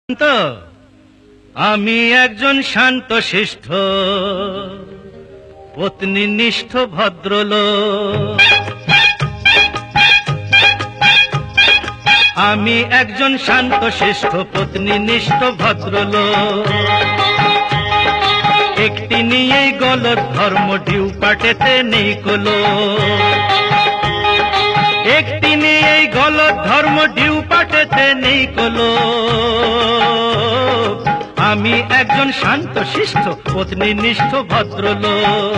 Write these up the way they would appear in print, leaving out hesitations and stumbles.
তো আমি একজন শান্ত শিষ্ট পত্নীনিষ্ঠ ভদ্রলোক। আমি একজন শান্ত শিষ্ট পত্নীনিষ্ঠ ভদ্রলোক। একটি নিয়েই গলত ধর্ম ঢিউ পাটেতে নেই কোলো। একটি নিয়েই গলত ধর্ম ঢিউ পাটেতে নেই কোলো। আমি একজন শান্ত শিষ্ট পত্নীনিষ্ঠ ভদ্রলোক।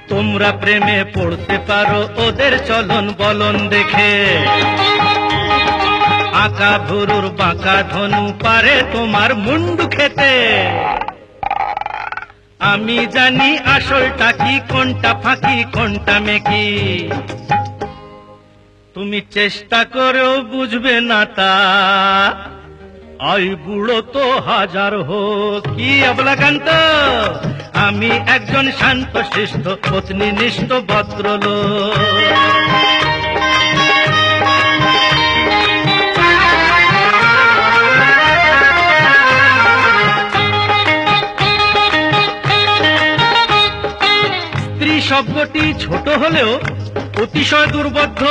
তোমরা প্রেমে পড়তে পারো ওদের চলন বলন দেখে। আঁকা ভুরুর বাঁকা ধনু পারে তোমার মুন্ডু খেতে। আমি জানি আসলটা কি, কোনটা ফাঁকি কোনটা মেকি। তুমি চেষ্টা করেও বুঝবে না তা। আই বুড়ো তো হাজার হোক। কি অবলাকান্ত, আমি একজন শান্ত শিষ্ট পত্নীনিষ্ঠ ভদ্রলোক। স্ত্রী শব্দটি ছোট হলেও অতিশয় দুর্বোধ্য।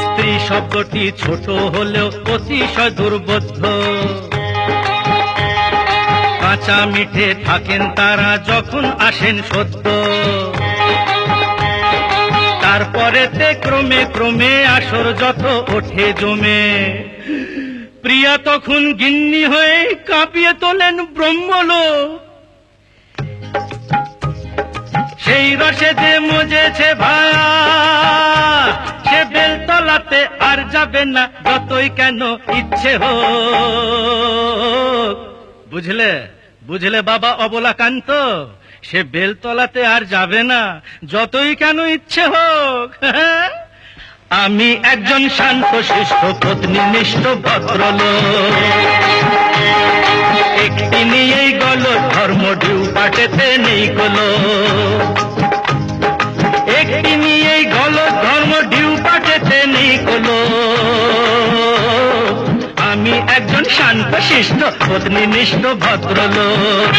স্ত্রী শব্দটি ছোট হলেও অতিশয় দুর্বোধ্য। কাঁচা মিঠে থাকেন তারা যখন আসেন সদ্য। তারপরেতে ক্রমে ক্রমে আসর যত ওঠে জমে। প্রিয়া তখন গিন্নি হয়ে কাঁপিয়ে তোলেন ব্রহ্মলোক। সেই রসে যে মজেছে ভায়া, সে বেলতলাতে আর যাবে না যতই কেন ইচ্ছে হোক। বুঝলে বুঝলে বাবা অবলাকান্ত, সে বেলতলাতে আর যাবে না যতই কেন ইচ্ছে হোক। আমি একজন শান্ত শিষ্ট পত্নীনিষ্ঠ ভদ্রলোক। একটি নিয়েই গলত ধর্ম ঢিউ পাটেতে নেই কোলো। একটি নিয়েই গলত ধর্ম ঢিউ পাটেতে নেই কোলো। আমি একজন শান্ত শিষ্ট পত্নীনিষ্ঠ ভদ্রলোক।